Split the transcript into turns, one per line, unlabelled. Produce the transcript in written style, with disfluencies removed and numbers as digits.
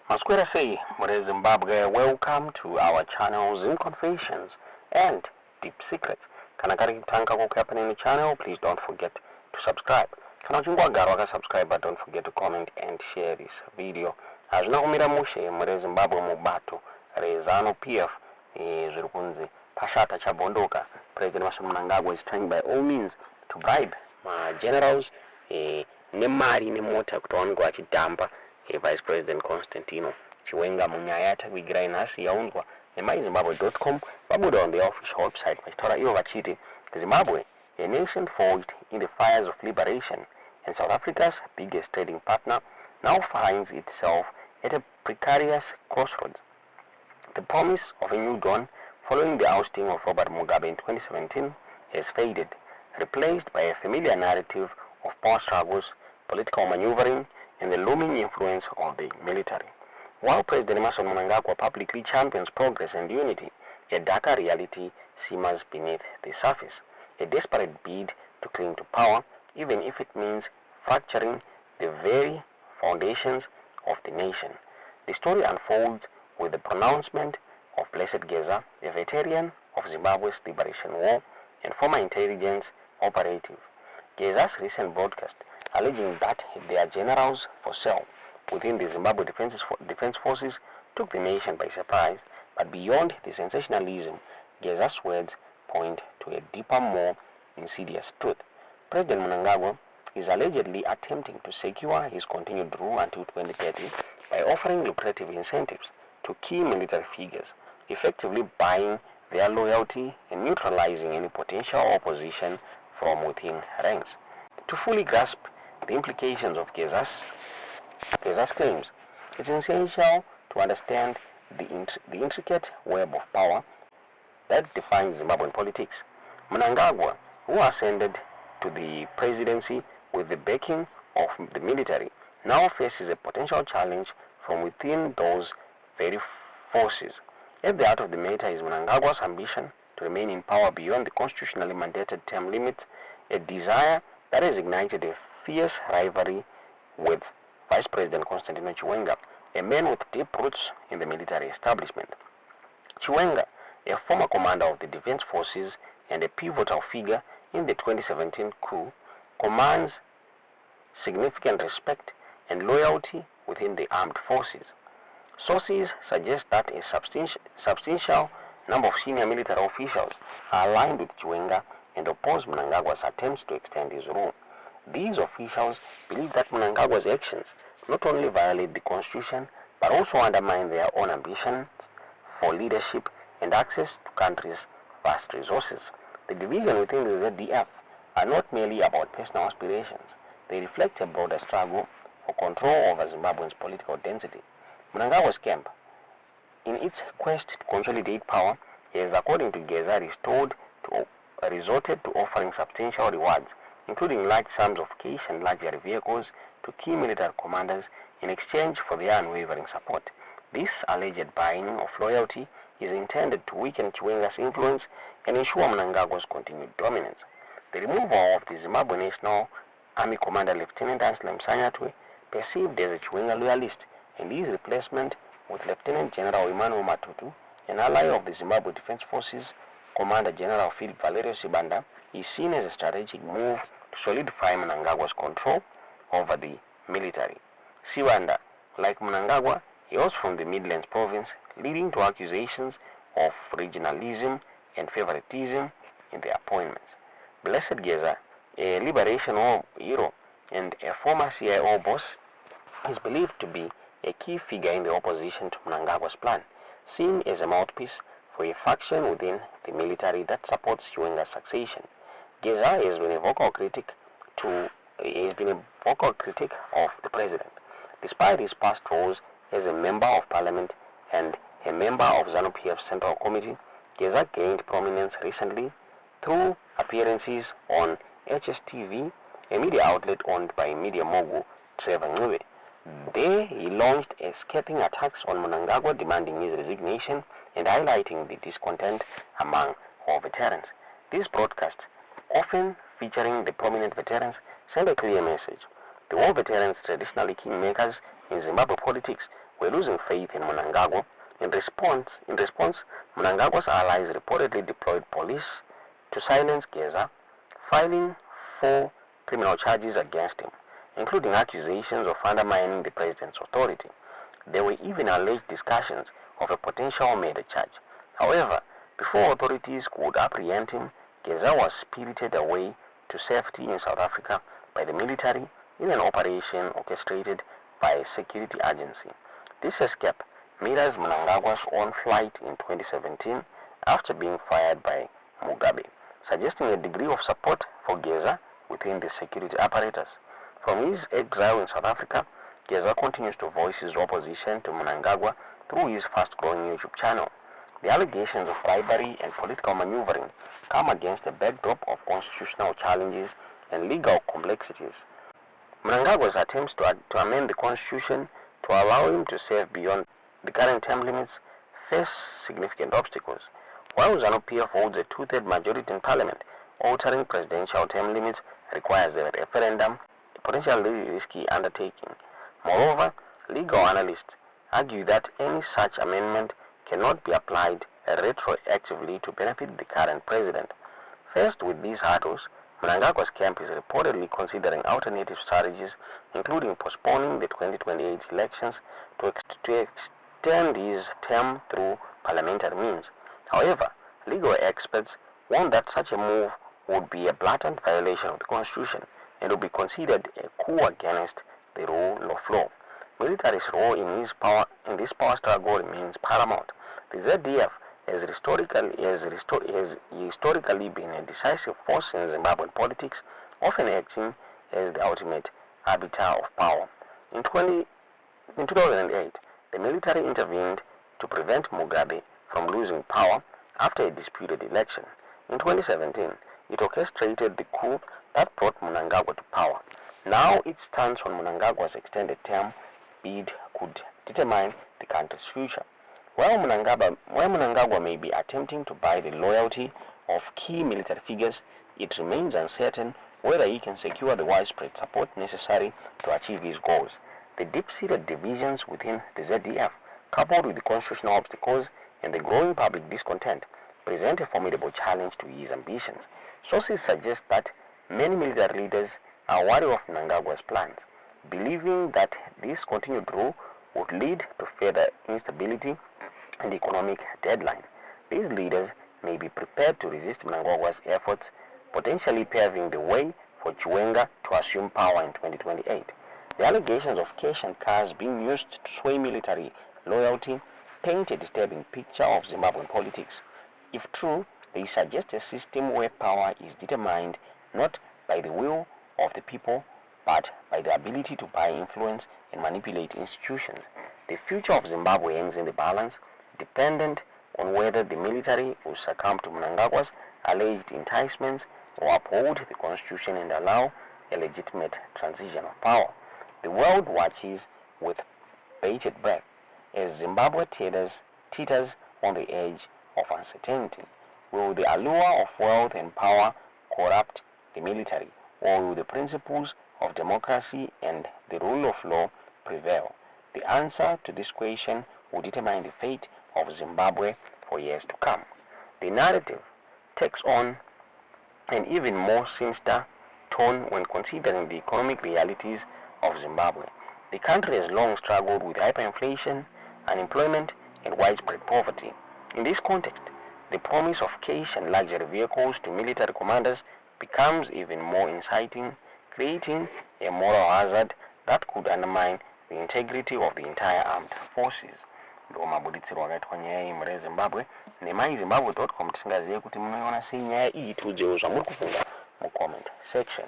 Masquera say, Mure Zimbabwe, welcome to our channel Zim Confessions and Deep Secrets. Kana kari kutanka kukhapana in the channel, please don't forget to subscribe. Kana uchingwa garo waka subscribe, but don't forget to comment and share this video. Azuna kumira mushe, Mure Zimbabwe mubato, rezano PF, zirikunzi, Pashata Chabvondoka. President Mnangagwa is trying by all means to bribe generals, nemari nemota kutowanikwa achidhamba Vice President Constantino Chiwenga munyaya yatavigira inhasi yaunzwa nemaizimbabwe.com vabuda on the official website vachitaura ivo vachiti Zimbabwe, a nation forged in the fires of liberation and South Africa's biggest trading partner, now finds itself at a precarious crossroads. The promise of a new dawn following the ousting of Robert Mugabe in 2017 has faded, replaced by a familiar narrative of power struggles, political maneuvering, and the looming influence of the military. While President Mnangagwa publicly champions progress and unity, a darker reality simmers beneath the surface, a desperate bid to cling to power, even if it means fracturing the very foundations of the nation. The story unfolds with the pronouncement of Blessed Geza, a veteran of Zimbabwe's Liberation War and former intelligence operative. Geza's recent broadcast alleging that their generals for sale within the Zimbabwe Defense Forces took the nation by surprise, but beyond the sensationalism, Geza's words point to a deeper, more insidious truth. President Mnangagwa is allegedly attempting to secure his continued rule until 2030 by offering lucrative incentives to key military figures, effectively buying their loyalty and neutralizing any potential opposition from within ranks. To fully grasp the implications of Geza's claims, it's essential to understand the intricate web of power that defines Zimbabwean politics. Mnangagwa, who ascended to the presidency with the backing of the military, now faces a potential challenge from within those very forces. At the heart of the matter is Mnangagwa's ambition to remain in power beyond the constitutionally mandated term limits, a desire that has ignited a fierce rivalry with Vice President Constantino Chiwenga, a man with deep roots in the military establishment. Chiwenga, a former commander of the Defense Forces and a pivotal figure in the 2017 coup, commands significant respect and loyalty within the armed forces. Sources suggest that a substantial number of senior military officials are aligned with Chiwenga and oppose Mnangagwa's attempts to extend his rule. These officials believe that Mnangagwa's actions not only violate the constitution but also undermine their own ambitions for leadership and access to country's vast resources. The division within the ZDF are not merely about personal aspirations. They reflect a broader struggle for control over Zimbabwe's political density. Mnangagwa's camp, in its quest to consolidate power, has, according to Geza, resorted to offering substantial rewards, including large sums of cash and luxury vehicles, to key military commanders in exchange for their unwavering support. This alleged buying of loyalty is intended to weaken Chiwenga's influence and ensure Mnangagwa's continued dominance. The removal of the Zimbabwe National Army Commander Lieutenant Anselm Sanyatwe, perceived as a Chiwenga loyalist, and his replacement with Lieutenant General Emmanuel Matutu, an ally of the Zimbabwe Defense Forces, Commander General Philip Valerio Sibanda, is seen as a strategic move to solidify Mnangagwa's control over the military. Sibanda, like Mnangagwa, hails from the Midlands province, leading to accusations of regionalism and favoritism in the appointments. Blessed Geza, a liberation war hero and a former CIO boss, is believed to be a key figure in the opposition to Mnangagwa's plan, seen as a mouthpiece for a faction within the military that supports Chiwenga's succession. Geza has been a vocal critic of the president. Despite his past roles as a member of parliament and a member of ZANU-PF's Central Committee, Geza gained prominence recently through appearances on HSTV, a media outlet owned by media mogul Trevor Ngube. There he launched a scathing attacks on Mnangagwa, demanding his resignation and highlighting the discontent among war veterans. These broadcasts, often featuring the prominent veterans, send a clear message. The war veterans, traditionally kingmakers in Zimbabwe politics, were losing faith in Mnangagwa. In response, Mnangagwa's allies reportedly deployed police to silence Geza, filing 4 criminal charges against him, including accusations of undermining the president's authority. There were even alleged discussions of a potential murder charge. However, before authorities could apprehend him, Geza was spirited away to safety in South Africa by the military in an operation orchestrated by a security agency. This escape mirrors Mnangagwa's own flight in 2017 after being fired by Mugabe, suggesting a degree of support for Geza within the security apparatus. From his exile in South Africa, Geza continues to voice his opposition to Mnangagwa through his fast-growing YouTube channel. The allegations of bribery and political maneuvering come against a backdrop of constitutional challenges and legal complexities. Mnangagwa's attempts to amend the constitution to allow him to serve beyond the current term limits face significant obstacles. While ZANU-PF holds a 2/3 majority in parliament, altering presidential term limits requires a referendum, a potentially risky undertaking. Moreover, legal analysts argue that any such amendment cannot be applied retroactively to benefit the current president. Faced with these hurdles, Mnangagwa's camp is reportedly considering alternative strategies, including postponing the 2028 elections to extend his term through parliamentary means. However, legal experts warn that such a move would be a blatant violation of the constitution and would be considered a coup against the rule of law. Military's role in this power struggle remains paramount. The ZDF has historically been a decisive force in Zimbabwean politics, often acting as the ultimate arbiter of power. In 2008, the military intervened to prevent Mugabe from losing power after a disputed election. In 2017, it orchestrated the coup that brought Mnangagwa to power. Now its stance on Mnangagwa's extended term bid could determine the country's future. While Mnangagwa may be attempting to buy the loyalty of key military figures, it remains uncertain whether he can secure the widespread support necessary to achieve his goals. The deep-seated divisions within the ZDF, coupled with the constitutional obstacles and the growing public discontent, present a formidable challenge to his ambitions. Sources suggest that many military leaders are wary of Mnangagwa's plans, believing that this continued rule would lead to further instability and economic deadline. These leaders may be prepared to resist Mnangagwa's efforts, potentially paving the way for Chiwenga to assume power in 2028. The allegations of cash and cars being used to sway military loyalty paint a disturbing picture of Zimbabwean politics. If true, they suggest a system where power is determined not by the will of the people, but by the ability to buy influence and manipulate institutions. The future of Zimbabwe hangs in the balance, dependent on whether the military will succumb to Mnangagwa's alleged enticements or uphold the constitution and allow a legitimate transition of power. The world watches with bated breath as Zimbabwe teeters on the edge of uncertainty. Will the allure of wealth and power corrupt the military, or will the principles of democracy and the rule of law prevail? The answer to this question will determine the fate of Zimbabwe for years to come. The narrative takes on an even more sinister tone when considering the economic realities of Zimbabwe. The country has long struggled with hyperinflation, unemployment, and widespread poverty. In this context, the promise of cash and luxury vehicles to military commanders becomes even more inciting, creating a moral hazard that could undermine the integrity of the entire armed forces. Ndo mabuditsiro akaitwa nyaya iyi mure Zimbabwe nemaizimbabwe.com tisingazive kuti munoiona sei nyaya iyi tiudzewo zvamuri kufunga mu comment section.